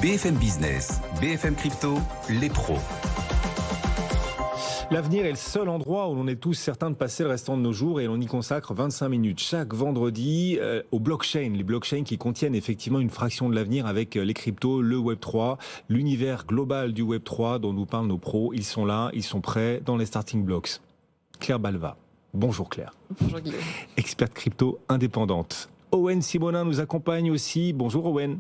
BFM Business, BFM Crypto, les pros. L'avenir est le seul endroit où l'on est tous certains de passer le restant de nos jours et l'on y consacre 25 minutes chaque vendredi aux blockchains. Les blockchains qui contiennent effectivement une fraction de l'avenir avec les cryptos, le Web3, l'univers global du Web3 dont nous parlent nos pros. Ils sont là, ils sont prêts dans les starting blocks. Claire Balva. Bonjour Claire. Bonjour Guillaume. Experte crypto indépendante. Owen Simonin nous accompagne aussi. Bonjour Owen.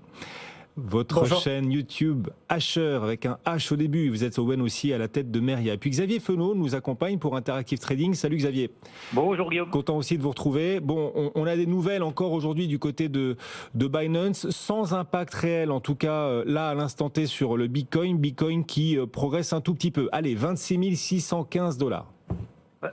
Votre chaîne YouTube Hasher avec un H au début. Vous êtes Owen aussi à la tête de Meria. Puis Xavier Fenot nous accompagne pour Interactive Trading. Salut Xavier. Bonjour Guillaume. Content aussi de vous retrouver. Bon, on a des nouvelles encore aujourd'hui du côté de Binance, sans impact réel en tout cas là à l'instant T sur le Bitcoin. Bitcoin qui progresse un tout petit peu. Allez, 26 615 $.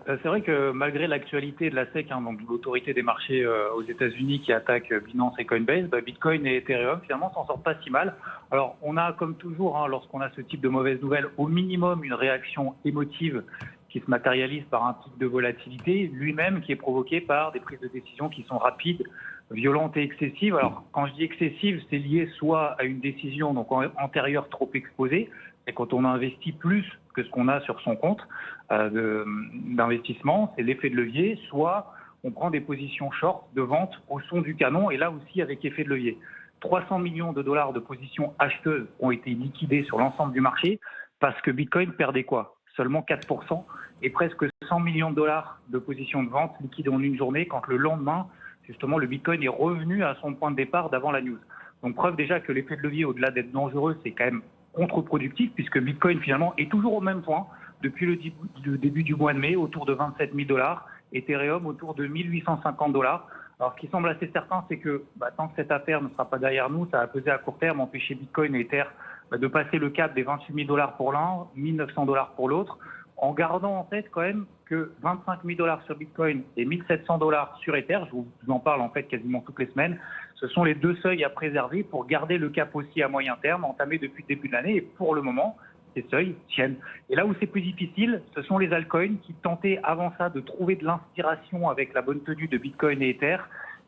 C'est vrai que malgré l'actualité de la SEC, donc l'autorité des marchés aux États-Unis qui attaque Binance et Coinbase, Bitcoin et Ethereum finalement s'en sortent pas si mal. Alors on a comme toujours, lorsqu'on a ce type de mauvaises nouvelles, au minimum une réaction émotive qui se matérialise par un pic de volatilité, lui-même qui est provoqué par des prises de décision qui sont rapides, violentes et excessives. Alors quand je dis excessive, c'est lié soit à une décision donc antérieure trop exposée, et quand on investit plus que ce qu'on a sur son compte d'investissement, c'est l'effet de levier, soit on prend des positions short de vente au son du canon, et là aussi avec effet de levier. 300 millions de dollars de positions acheteuses ont été liquidées sur l'ensemble du marché parce que Bitcoin perdait quoi ? Seulement 4%, et presque 100 millions de dollars de positions de vente liquidées en une journée quand le lendemain, justement, le Bitcoin est revenu à son point de départ d'avant la news. Donc preuve déjà que l'effet de levier, au-delà d'être dangereux, c'est quand même contre-productif puisque Bitcoin finalement est toujours au même point depuis le début du mois de mai, autour de 27 000 $, Ethereum autour de 1 850 $. Alors ce qui semble assez certain, c'est que tant que cette affaire ne sera pas derrière nous, ça va peser à court terme, empêcher Bitcoin et Ether de passer le cap des 28 000 $ pour l'un, 1 900 $ pour l'autre, en gardant en tête quand même que 25 000 $ sur Bitcoin et 1 700 $ sur Ether, je vous en parle en fait quasiment toutes les semaines, ce sont les deux seuils à préserver pour garder le cap aussi à moyen terme, entamé depuis le début de l'année, et pour le moment, ces seuils tiennent. Et là où c'est plus difficile, ce sont les altcoins qui tentaient avant ça de trouver de l'inspiration avec la bonne tenue de Bitcoin et Ether.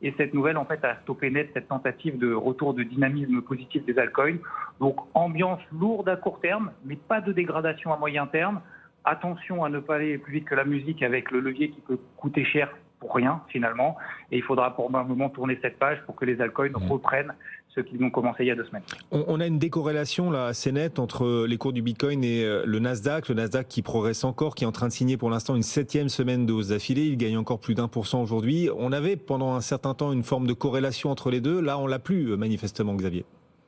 Et cette nouvelle, en fait, a stoppé net cette tentative de retour de dynamisme positif des altcoins. Donc, ambiance lourde à court terme, mais pas de dégradation à moyen terme. Attention à ne pas aller plus vite que la musique avec le levier qui peut coûter cher pour rien, finalement. Et il faudra pour un moment tourner cette page pour que les altcoins reprennent ce qu'ils ont commencé il y a 2 semaines. On a une décorrélation là assez nette entre les cours du Bitcoin et le Nasdaq. Le Nasdaq qui progresse encore, qui est en train de signer pour l'instant une 7e semaine de hausse d'affilée. Il gagne encore plus d'1% aujourd'hui. On avait pendant un certain temps une forme de corrélation entre les deux. Là, on l'a plus manifestement, Xavier.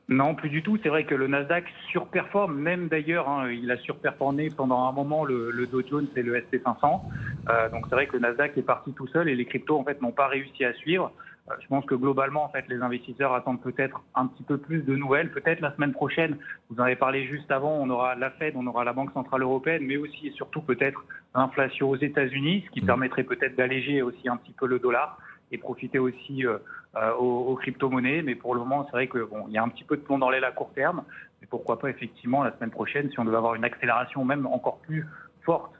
Non, plus du tout. C'est vrai que le Nasdaq surperforme, même d'ailleurs, il a surperformé pendant un moment le Dow Jones et le S&P 500. Donc c'est vrai que le Nasdaq est parti tout seul et les cryptos en fait n'ont pas réussi à suivre. Je pense que globalement, en fait, les investisseurs attendent peut-être un petit peu plus de nouvelles. Peut-être la semaine prochaine, vous en avez parlé juste avant, on aura la Fed, on aura la Banque Centrale Européenne, mais aussi et surtout peut-être l'inflation aux États-Unis, ce qui permettrait peut-être d'alléger aussi un petit peu le dollar et profiter aussi aux crypto-monnaies. Mais pour le moment, c'est vrai que il y a un petit peu de plomb dans l'aile à court terme. Mais pourquoi pas effectivement la semaine prochaine, si on devait avoir une accélération même encore plus forte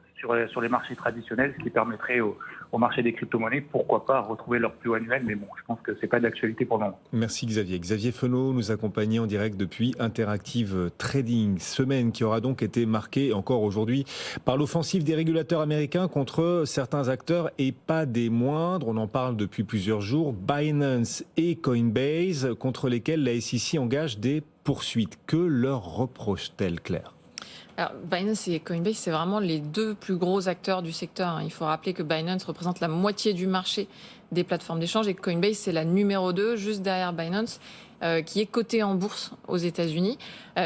sur les marchés traditionnels, ce qui permettrait au marché des crypto-monnaies, pourquoi pas retrouver leur plus haut annuel. Mais bon, je pense que c'est pas d'actualité pour le moment. Merci Xavier. Xavier Fenot nous accompagnait en direct depuis Interactive Trading. Semaine qui aura donc été marquée encore aujourd'hui par l'offensive des régulateurs américains contre certains acteurs et pas des moindres. On en parle depuis plusieurs jours. Binance et Coinbase contre lesquels la SEC engage des poursuites. Que leur reproche-t-elle, Claire ? Alors, Binance et Coinbase, c'est vraiment les deux plus gros acteurs du secteur. Il faut rappeler que Binance représente la moitié du marché des plateformes d'échange et que Coinbase, c'est la numéro 2, juste derrière Binance, qui est cotée en bourse aux États-Unis.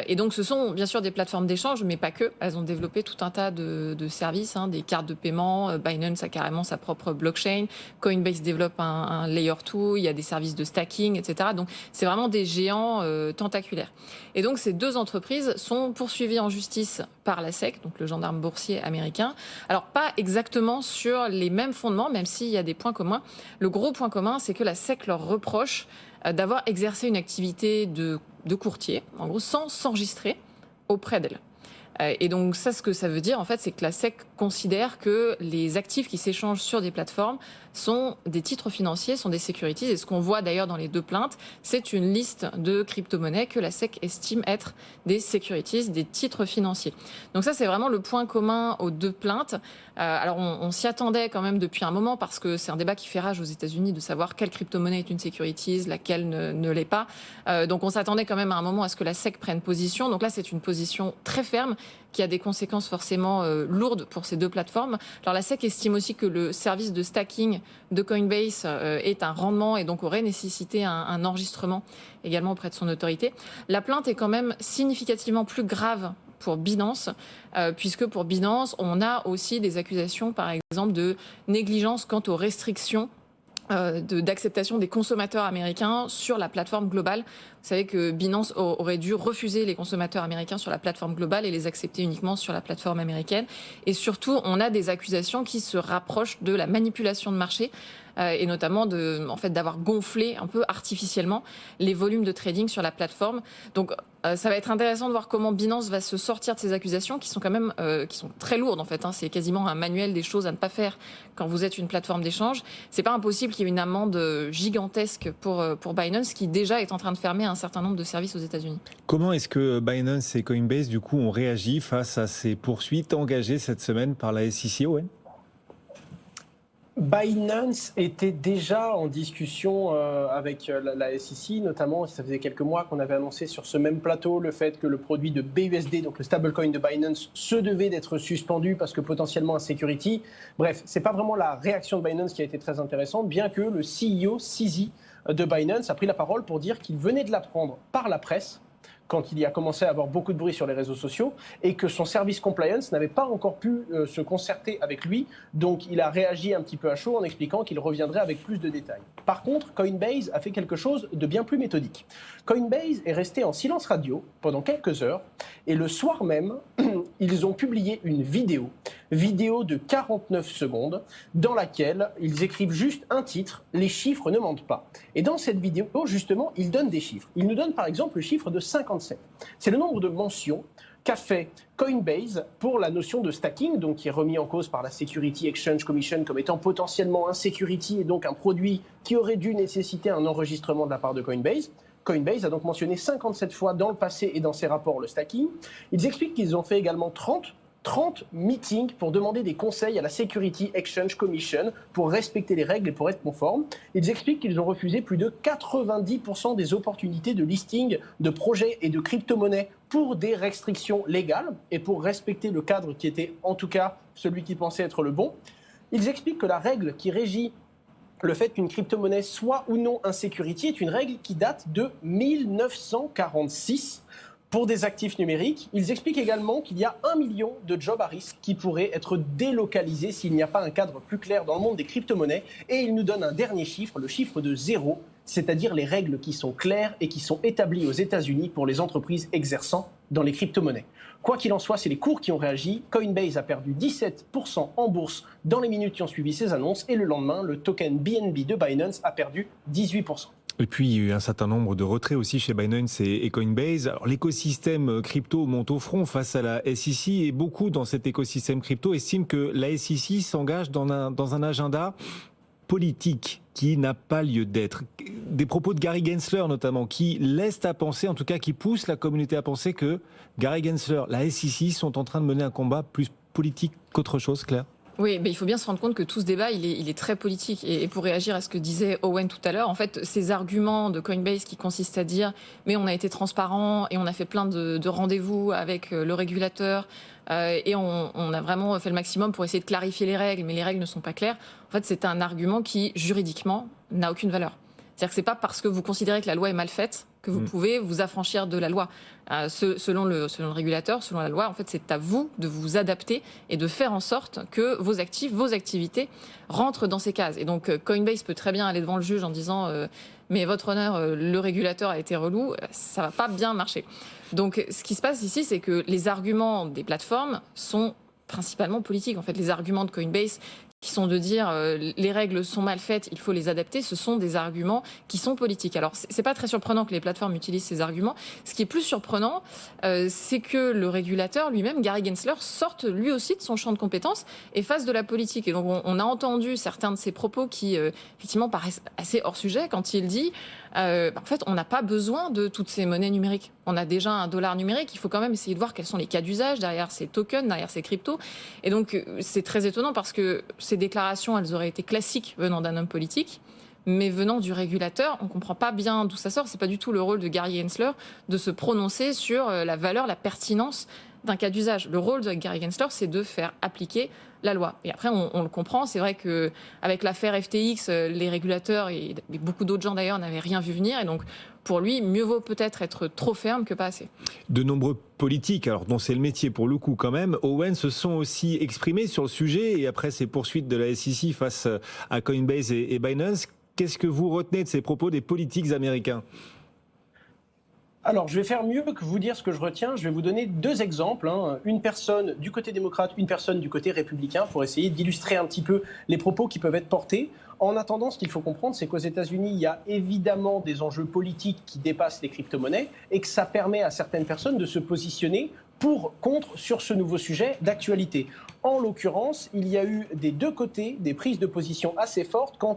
Et donc, ce sont bien sûr des plateformes d'échange, mais pas que. Elles ont développé tout un tas de services, des cartes de paiement. Binance a carrément sa propre blockchain. Coinbase développe un Layer 2. Il y a des services de stacking, etc. Donc, c'est vraiment des géants tentaculaires. Et donc, ces deux entreprises sont poursuivies en justice par la SEC, donc le gendarme boursier américain. Alors, pas exactement sur les mêmes fondements, même s'il y a des points communs. Le gros point commun, c'est que la SEC leur reproche d'avoir exercé une activité de courtier, en gros, sans s'enregistrer auprès d'elle. Et donc ça, ce que ça veut dire, en fait, c'est que la SEC considère que les actifs qui s'échangent sur des plateformes sont des titres financiers, sont des securities. Et ce qu'on voit d'ailleurs dans les deux plaintes, c'est une liste de crypto-monnaies que la SEC estime être des securities, des titres financiers. Donc ça, c'est vraiment le point commun aux deux plaintes. Alors on s'y attendait quand même depuis un moment parce que c'est un débat qui fait rage aux États-Unis de savoir quelle crypto-monnaie est une securities, laquelle ne l'est pas. Donc on s'attendait quand même à un moment à ce que la SEC prenne position. Donc là, c'est une position très ferme qui a des conséquences forcément lourdes pour ces deux plateformes. Alors la SEC estime aussi que le service de stacking de Coinbase est un rendement et donc aurait nécessité un enregistrement également auprès de son autorité. La plainte est quand même significativement plus grave pour Binance, puisque pour Binance, on a aussi des accusations, par exemple, de négligence quant aux restrictions d'acceptation des consommateurs américains sur la plateforme globale. Vous savez que Binance aurait dû refuser les consommateurs américains sur la plateforme globale et les accepter uniquement sur la plateforme américaine. Et surtout, on a des accusations qui se rapprochent de la manipulation de marché et notamment d'avoir gonflé un peu artificiellement les volumes de trading sur la plateforme. Donc ça va être intéressant de voir comment Binance va se sortir de ces accusations qui sont quand même qui sont très lourdes en fait. C'est quasiment un manuel des choses à ne pas faire quand vous êtes une plateforme d'échange. C'est pas impossible qu'il y ait une amende gigantesque pour Binance qui déjà est en train de fermer un certain nombre de services aux États-Unis. Comment est-ce que Binance et Coinbase du coup ont réagi face à ces poursuites engagées cette semaine par la SEC, Owen ? Binance était déjà en discussion avec la SEC, notamment, ça faisait quelques mois qu'on avait annoncé sur ce même plateau le fait que le produit de BUSD, donc le stablecoin de Binance, se devait d'être suspendu parce que potentiellement un security. Bref, c'est pas vraiment la réaction de Binance qui a été très intéressante, bien que le CEO, CZ de Binance, a pris la parole pour dire qu'il venait de l'apprendre par la presse, quand il y a commencé à avoir beaucoup de bruit sur les réseaux sociaux et que son service compliance n'avait pas encore pu se concerter avec lui. Donc, il a réagi un petit peu à chaud en expliquant qu'il reviendrait avec plus de détails. Par contre, Coinbase a fait quelque chose de bien plus méthodique. Coinbase est resté en silence radio pendant quelques heures et le soir même, ils ont publié une vidéo de 49 secondes dans laquelle ils écrivent juste un titre, les chiffres ne mentent pas. Et dans cette vidéo, justement, ils donnent des chiffres. Ils nous donnent par exemple le chiffre de 57. C'est le nombre de mentions qu'a fait Coinbase pour la notion de stacking, donc qui est remis en cause par la Security Exchange Commission comme étant potentiellement un security et donc un produit qui aurait dû nécessiter un enregistrement de la part de Coinbase. Coinbase a donc mentionné 57 fois dans le passé et dans ses rapports le stacking. Ils expliquent qu'ils ont fait également 30 meetings pour demander des conseils à la Security Exchange Commission pour respecter les règles et pour être conformes. Ils expliquent qu'ils ont refusé plus de 90% des opportunités de listing de projets et de crypto-monnaies pour des restrictions légales et pour respecter le cadre qui était en tout cas celui qui pensait être le bon. Ils expliquent que la règle qui régit le fait qu'une crypto-monnaie soit ou non un security est une règle qui date de 1946. Pour des actifs numériques, ils expliquent également qu'il y a 1 million de jobs à risque qui pourraient être délocalisés s'il n'y a pas un cadre plus clair dans le monde des crypto-monnaies. Et ils nous donnent un dernier chiffre, le chiffre de 0, c'est-à-dire les règles qui sont claires et qui sont établies aux États-Unis pour les entreprises exerçant dans les crypto-monnaies. Quoi qu'il en soit, c'est les cours qui ont réagi. Coinbase a perdu 17% en bourse dans les minutes qui ont suivi ces annonces et le lendemain, le token BNB de Binance a perdu 18%. Et puis, il y a eu un certain nombre de retraits aussi chez Binance et Coinbase. Alors, l'écosystème crypto monte au front face à la SEC et beaucoup dans cet écosystème crypto estiment que la SEC s'engage dans un agenda politique qui n'a pas lieu d'être. Des propos de Gary Gensler notamment qui laissent à penser, en tout cas qui poussent la communauté à penser que Gary Gensler, la SEC sont en train de mener un combat plus politique qu'autre chose, Claire. Oui, mais il faut bien se rendre compte que tout ce débat, il est très politique. Et pour réagir à ce que disait Owen tout à l'heure, en fait, ces arguments de Coinbase qui consistent à dire « mais on a été transparent et on a fait plein de rendez-vous avec le régulateur et on a vraiment fait le maximum pour essayer de clarifier les règles, mais les règles ne sont pas claires », en fait, c'est un argument qui, juridiquement, n'a aucune valeur. C'est-à-dire que c'est pas parce que vous considérez que la loi est mal faite que vous pouvez vous affranchir de la loi. Selon le régulateur, selon la loi, en fait, c'est à vous de vous adapter et de faire en sorte que vos actifs, vos activités rentrent dans ces cases. Et donc, Coinbase peut très bien aller devant le juge en disant mais votre honneur, le régulateur a été relou, ça va pas bien marcher. Donc, ce qui se passe ici, c'est que les arguments des plateformes sont principalement politiques. En fait, les arguments de Coinbase qui sont de dire les règles sont mal faites, il faut les adapter, ce sont des arguments qui sont politiques. Alors, c'est pas très surprenant que les plateformes utilisent ces arguments. Ce qui est plus surprenant, c'est que le régulateur lui-même, Gary Gensler, sorte lui aussi de son champ de compétences et fasse de la politique. Et donc, on a entendu certains de ses propos qui, effectivement, paraissent assez hors sujet quand il dit en fait, on n'a pas besoin de toutes ces monnaies numériques. On a déjà un dollar numérique. Il faut quand même essayer de voir quels sont les cas d'usage derrière ces tokens, derrière ces cryptos. Et donc, c'est très étonnant parce que ces déclarations, elles auraient été classiques venant d'un homme politique. Mais venant du régulateur, on ne comprend pas bien d'où ça sort. C'est pas du tout le rôle de Gary Gensler de se prononcer sur la valeur, la pertinence d'un cas d'usage. Le rôle de Gary Gensler, c'est de faire appliquer la loi. Et après, on le comprend. C'est vrai qu'avec l'affaire FTX, les régulateurs et beaucoup d'autres gens d'ailleurs n'avaient rien vu venir. Et donc, pour lui, mieux vaut peut-être être trop ferme que pas assez. De nombreux politiques, alors dont c'est le métier pour le coup quand même, Owen, se sont aussi exprimés sur le sujet. Et après ces poursuites de la SEC face à Coinbase et Binance, qu'est-ce que vous retenez de ces propos des politiques américains ? Alors, je vais faire mieux que vous dire ce que je retiens. Je vais vous donner 2 exemples. Une personne du côté démocrate, une personne du côté républicain, pour essayer d'illustrer un petit peu les propos qui peuvent être portés. En attendant, ce qu'il faut comprendre, c'est qu'aux États-Unis, il y a évidemment des enjeux politiques qui dépassent les crypto-monnaies et que ça permet à certaines personnes de se positionner pour, contre, sur ce nouveau sujet d'actualité. En l'occurrence, il y a eu des 2 côtés des prises de position assez fortes quant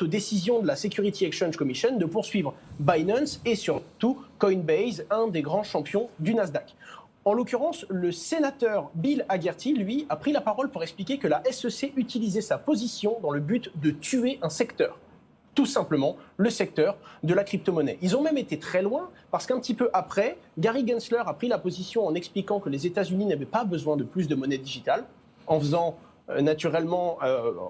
aux décisions de la Security Exchange Commission de poursuivre Binance et surtout Coinbase, un des grands champions du Nasdaq. En l'occurrence, le sénateur Bill Hagerty, lui, a pris la parole pour expliquer que la SEC utilisait sa position dans le but de tuer un secteur. Tout simplement le secteur de la crypto-monnaie. Ils ont même été très loin parce qu'un petit peu après, Gary Gensler a pris la position en expliquant que les États-Unis n'avaient pas besoin de plus de monnaie digitale, en faisant naturellement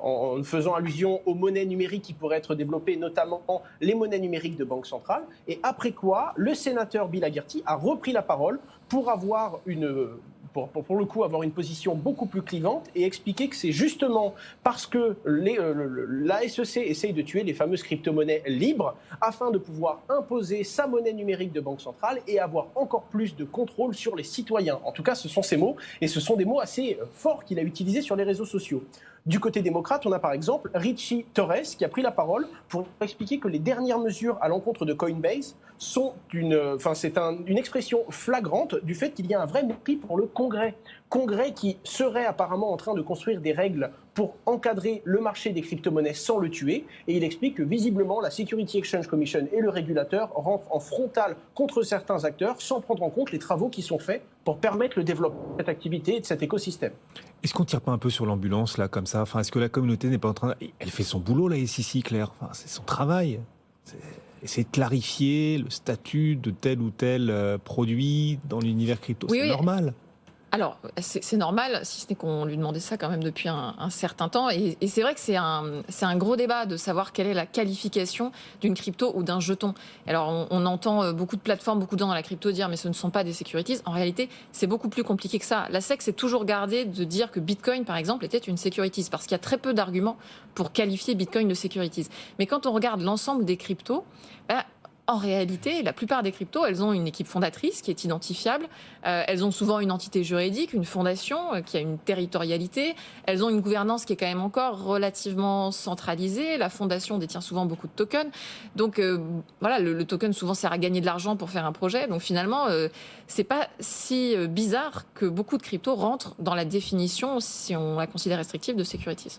en faisant allusion aux monnaies numériques qui pourraient être développées, notamment les monnaies numériques de banque centrale. Et après quoi, le sénateur Bill Hagerty a repris la parole pour avoir pour le coup avoir une position beaucoup plus clivante et expliquer que c'est justement parce que la SEC essaye de tuer les fameuses crypto-monnaies libres afin de pouvoir imposer sa monnaie numérique de banque centrale et avoir encore plus de contrôle sur les citoyens. En tout cas, ce sont ses mots et ce sont des mots assez forts qu'il a utilisés sur les réseaux sociaux. Du côté démocrate, on a par exemple Richie Torres qui a pris la parole pour expliquer que les dernières mesures à l'encontre de Coinbase sont une expression flagrante du fait qu'il y a un vrai mépris pour le Congrès. Congrès qui serait apparemment en train de construire des règles pour encadrer le marché des crypto-monnaies sans le tuer. Et il explique que visiblement la Security Exchange Commission et le régulateur rentrent en frontal contre certains acteurs sans prendre en compte les travaux qui sont faits pour permettre le développement de cette activité et de cet écosystème. Est-ce qu'on ne tire pas un peu sur l'ambulance là comme ça ? Enfin, est-ce que la communauté n'est pas en train... Elle fait son boulot la SEC, Claire. Enfin, c'est son travail. Essayer de clarifier le statut de tel ou tel produit dans l'univers crypto. Oui, c'est normal. Alors, c'est normal, si ce n'est qu'on lui demandait ça quand même depuis un certain temps. Et c'est vrai que c'est un gros débat de savoir quelle est la qualification d'une crypto ou d'un jeton. Alors, on entend beaucoup de plateformes, beaucoup de gens dans la crypto dire « mais ce ne sont pas des securities ». En réalité, c'est beaucoup plus compliqué que ça. La SEC s'est toujours gardée de dire que Bitcoin, par exemple, était une securities, parce qu'il y a très peu d'arguments pour qualifier Bitcoin de securities. Mais quand on regarde l'ensemble des cryptos, en réalité, la plupart des cryptos, elles ont une équipe fondatrice qui est identifiable. Elles ont souvent une entité juridique, une fondation qui a une territorialité. Elles ont une gouvernance qui est quand même encore relativement centralisée. La fondation détient souvent beaucoup de tokens. Donc voilà, le token souvent sert à gagner de l'argent pour faire un projet. Donc finalement, c'est pas si bizarre que beaucoup de cryptos rentrent dans la définition, si on la considère restrictive, de securities.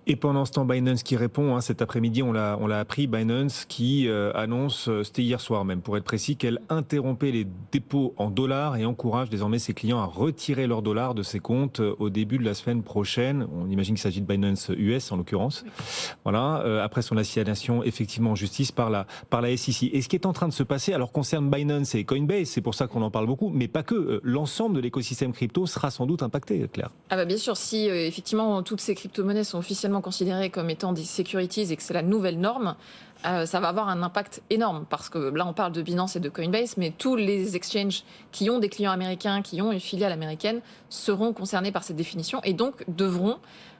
Et pendant ce temps, Binance qui répond, cet après-midi, on l'a appris, Binance qui annonce, c'était hier soir même, pour être précis, qu'elle interrompait les dépôts en dollars et encourage désormais ses clients à retirer leurs dollars de ses comptes au début de la semaine prochaine. On imagine qu'il s'agit de Binance US en l'occurrence. Oui. Voilà, après son assignation effectivement en justice par la SEC. Et ce qui est en train de se passer, alors concerne Binance et Coinbase, c'est pour ça qu'on en parle beaucoup, mais pas que. L'ensemble de l'écosystème crypto sera sans doute impacté, Claire. Bien sûr, si effectivement toutes ces crypto-monnaies sont officiellement considérées comme étant des securities et que c'est la nouvelle norme, ça va avoir un impact énorme parce que là on parle de Binance et de Coinbase, mais tous les exchanges qui ont des clients américains, qui ont une filiale américaine seront concernés par cette définition et donc devront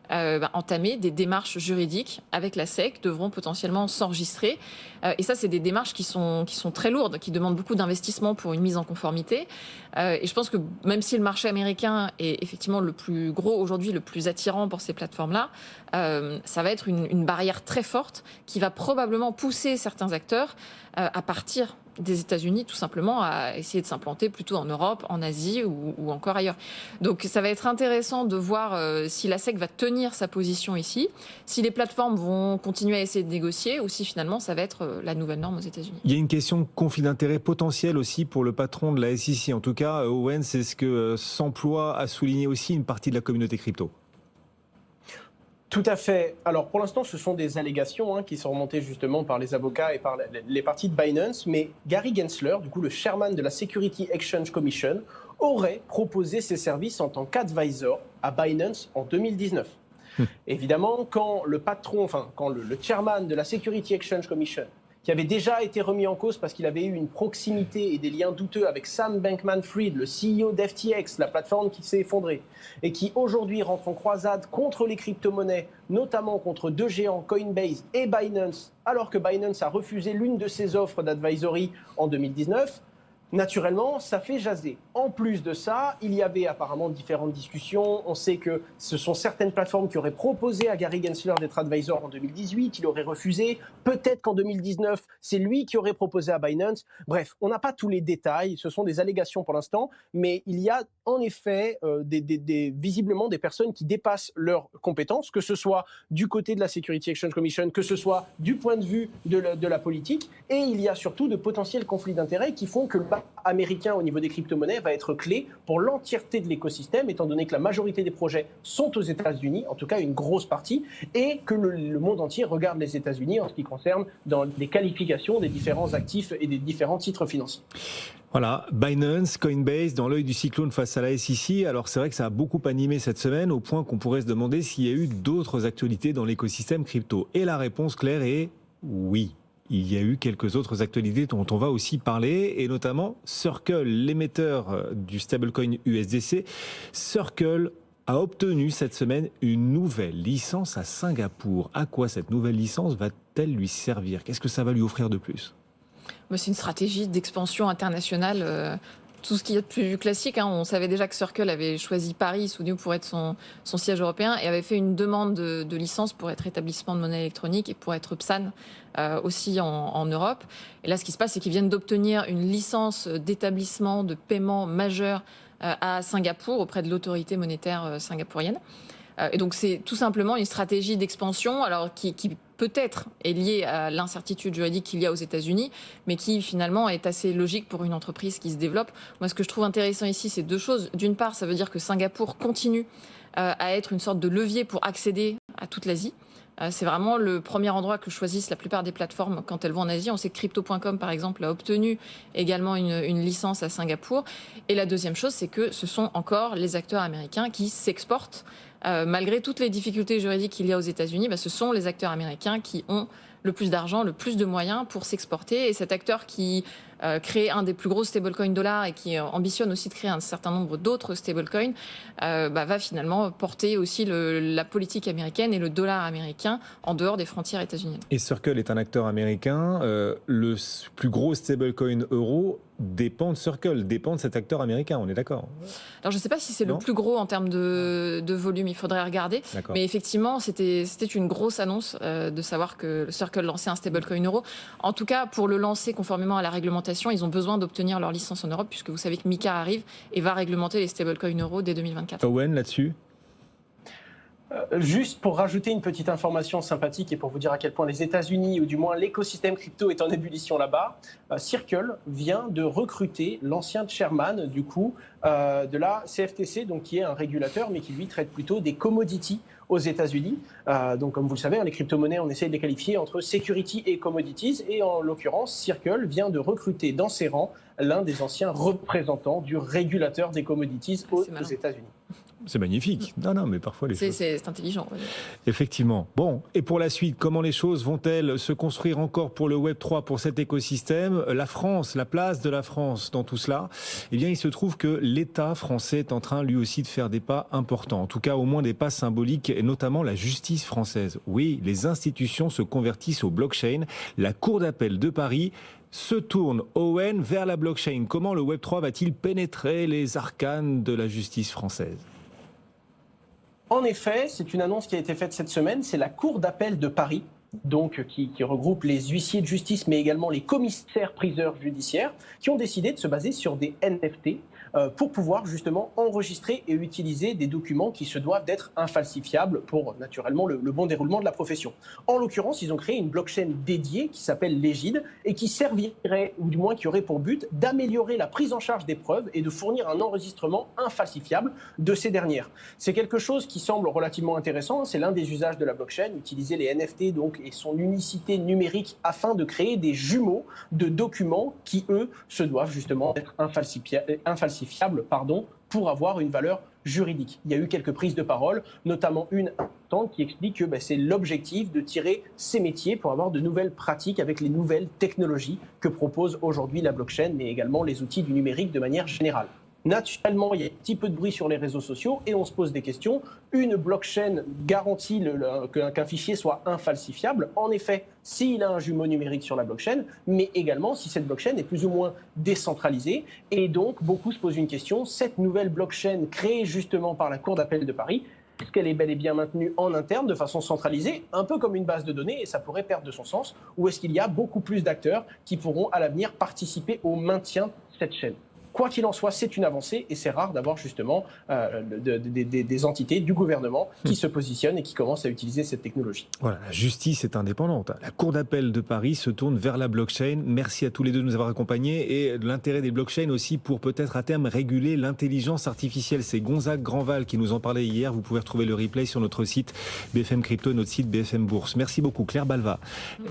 entamer des démarches juridiques avec la SEC, devront potentiellement s'enregistrer. Et ça, c'est des démarches qui sont très lourdes, qui demandent beaucoup d'investissement pour une mise en conformité. Et je pense que même si le marché américain est effectivement le plus gros aujourd'hui, le plus attirant pour ces plateformes-là, ça va être une barrière très forte qui va probablement pousser certains acteurs à partir des États-Unis, tout simplement, à essayer de s'implanter plutôt en Europe, en Asie ou encore ailleurs. Donc ça va être intéressant de voir si la SEC va tenir sa position ici, si les plateformes vont continuer à essayer de négocier ou si finalement ça va être la nouvelle norme aux États-Unis. Il y a une question de conflit d'intérêt potentiel aussi pour le patron de la SEC. En tout cas, Owen, c'est ce que s'emploie à souligner aussi une partie de la communauté crypto. Tout à fait. Alors pour l'instant, ce sont des allégations qui sont remontées justement par les avocats et par les parties de Binance, mais Gary Gensler, du coup le chairman de la Security Exchange Commission, aurait proposé ses services en tant qu'advisor à Binance en 2019. Évidemment, quand le chairman de la Security Exchange Commission, qui avait déjà été remis en cause parce qu'il avait eu une proximité et des liens douteux avec Sam Bankman-Fried, le CEO d'FTX, la plateforme qui s'est effondrée, et qui aujourd'hui rentre en croisade contre les crypto-monnaies, notamment contre deux géants, Coinbase et Binance, alors que Binance a refusé l'une de ses offres d'advisory en 2019, naturellement, ça fait jaser. En plus de ça, il y avait apparemment différentes discussions. On sait que ce sont certaines plateformes qui auraient proposé à Gary Gensler d'être advisor en 2018. Il aurait refusé. Peut-être qu'en 2019, c'est lui qui aurait proposé à Binance. Bref, on n'a pas tous les détails. Ce sont des allégations pour l'instant. Mais il y a en effet visiblement des personnes qui dépassent leurs compétences, que ce soit du côté de la Security Exchange Commission, que ce soit du point de vue de la politique. Et il y a surtout de potentiels conflits d'intérêts qui font que le américain au niveau des crypto-monnaies va être clé pour l'entièreté de l'écosystème, étant donné que la majorité des projets sont aux États-Unis, en tout cas une grosse partie, et que le monde entier regarde les États-Unis en ce qui concerne dans les qualifications des différents actifs et des différents titres financiers. Voilà, Binance, Coinbase, dans l'œil du cyclone face à la SEC. Alors c'est vrai que ça a beaucoup animé cette semaine, au point qu'on pourrait se demander s'il y a eu d'autres actualités dans l'écosystème crypto. Et la réponse claire est oui. Il y a eu quelques autres actualités dont on va aussi parler, et notamment Circle, l'émetteur du stablecoin USDC. Circle a obtenu cette semaine une nouvelle licence à Singapour. À quoi cette nouvelle licence va-t-elle lui servir? Qu'est-ce que ça va lui offrir de plus? C'est une stratégie d'expansion internationale. Tout ce qui est de plus classique. On savait déjà que Circle avait choisi Paris, souvenez-vous, pour être son siège européen, et avait fait une demande de licence pour être établissement de monnaie électronique et pour être PSAN aussi en Europe. Et là, ce qui se passe, c'est qu'ils viennent d'obtenir une licence d'établissement de paiement majeur à Singapour auprès de l'autorité monétaire singapourienne. Et donc, c'est tout simplement une stratégie d'expansion, alors qui peut-être est liée à l'incertitude juridique qu'il y a aux États-Unis, mais qui finalement est assez logique pour une entreprise qui se développe. Moi, ce que je trouve intéressant ici, c'est deux choses. D'une part, ça veut dire que Singapour continue à être une sorte de levier pour accéder à toute l'Asie. C'est vraiment le premier endroit que choisissent la plupart des plateformes quand elles vont en Asie. On sait que Crypto.com, par exemple, a obtenu également une licence à Singapour. Et la deuxième chose, c'est que ce sont encore les acteurs américains qui s'exportent. Malgré toutes les difficultés juridiques qu'il y a aux États-Unis, ce sont les acteurs américains qui ont le plus d'argent, le plus de moyens pour s'exporter. Et cet acteur qui crée un des plus gros stablecoins dollars et qui ambitionne aussi de créer un certain nombre d'autres stablecoins, va finalement porter aussi la politique américaine et le dollar américain en dehors des frontières états-uniennes. Et Circle est un acteur américain. Le plus gros stablecoin euro dépend de Circle, dépend de cet acteur américain, on est d'accord? Alors je ne sais pas si c'est le plus gros en termes de volume, il faudrait regarder. Mais effectivement, c'était une grosse annonce de savoir que Circle lançait un stablecoin euro. En tout cas, pour le lancer conformément à la réglementation, ils ont besoin d'obtenir leur licence en Europe, puisque vous savez que MiCA arrive et va réglementer les stablecoins euro dès 2024. Owen, là-dessus? Juste pour rajouter une petite information sympathique et pour vous dire à quel point les États-Unis, ou du moins l'écosystème crypto, est en ébullition là-bas, Circle vient de recruter l'ancien chairman du coup de la CFTC, donc qui est un régulateur, mais qui lui traite plutôt des commodities aux États-Unis. Donc comme vous le savez, les crypto-monnaies, on essaie de les qualifier entre security et commodities, et en l'occurrence, Circle vient de recruter dans ses rangs l'un des anciens représentants du régulateur des commodities aux États-Unis. C'est magnifique. Non, mais parfois les choses... C'est intelligent. Ouais. Effectivement. Bon, et pour la suite, comment les choses vont-elles se construire encore pour le Web3, pour cet écosystème? La France, la place de la France dans tout cela, eh bien, il se trouve que l'État français est en train, lui aussi, de faire des pas importants. En tout cas, au moins des pas symboliques, et notamment la justice française. Oui, les institutions se convertissent au blockchain. La Cour d'appel de Paris se tourne, Owen, vers la blockchain. Comment le Web3 va-t-il pénétrer les arcanes de la justice française? En effet, c'est une annonce qui a été faite cette semaine. C'est la Cour d'appel de Paris, donc qui regroupe les huissiers de justice, mais également les commissaires-priseurs judiciaires, qui ont décidé de se baser sur des NFT pour pouvoir justement enregistrer et utiliser des documents qui se doivent d'être infalsifiables pour naturellement le bon déroulement de la profession. En l'occurrence, ils ont créé une blockchain dédiée qui s'appelle Légide et qui servirait, ou du moins qui aurait pour but, d'améliorer la prise en charge des preuves et de fournir un enregistrement infalsifiable de ces dernières. C'est quelque chose qui semble relativement intéressant. C'est l'un des usages de la blockchain, utiliser les NFT donc, et son unicité numérique afin de créer des jumeaux de documents qui, eux, se doivent justement être infalsifiables pour avoir une valeur juridique. Il y a eu quelques prises de parole, notamment une importante qui explique que c'est l'objectif de tirer ces métiers pour avoir de nouvelles pratiques avec les nouvelles technologies que propose aujourd'hui la blockchain, mais également les outils du numérique de manière générale. Naturellement, il y a un petit peu de bruit sur les réseaux sociaux et on se pose des questions. Une blockchain garantit qu'un fichier soit infalsifiable. En effet, s'il a un jumeau numérique sur la blockchain, mais également si cette blockchain est plus ou moins décentralisée. Et donc, beaucoup se posent une question. Cette nouvelle blockchain créée justement par la Cour d'appel de Paris, est-ce qu'elle est bel et bien maintenue en interne de façon centralisée, un peu comme une base de données, et ça pourrait perdre de son sens, ou est-ce qu'il y a beaucoup plus d'acteurs qui pourront à l'avenir participer au maintien de cette chaîne? Quoi qu'il en soit, c'est une avancée et c'est rare d'avoir justement des entités du gouvernement qui se positionnent et qui commencent à utiliser cette technologie. Voilà, la justice est indépendante. La Cour d'appel de Paris se tourne vers la blockchain. Merci à tous les deux de nous avoir accompagnés et de l'intérêt des blockchains aussi pour peut-être à terme réguler l'intelligence artificielle. C'est Gonzague Grandval qui nous en parlait hier. Vous pouvez retrouver le replay sur notre site BFM Crypto et notre site BFM Bourse. Merci beaucoup Claire Balva,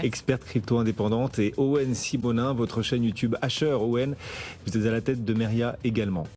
experte crypto indépendante, et Owen Simonin, votre chaîne YouTube Asher Owen. Vous êtes à la tête de Meria également.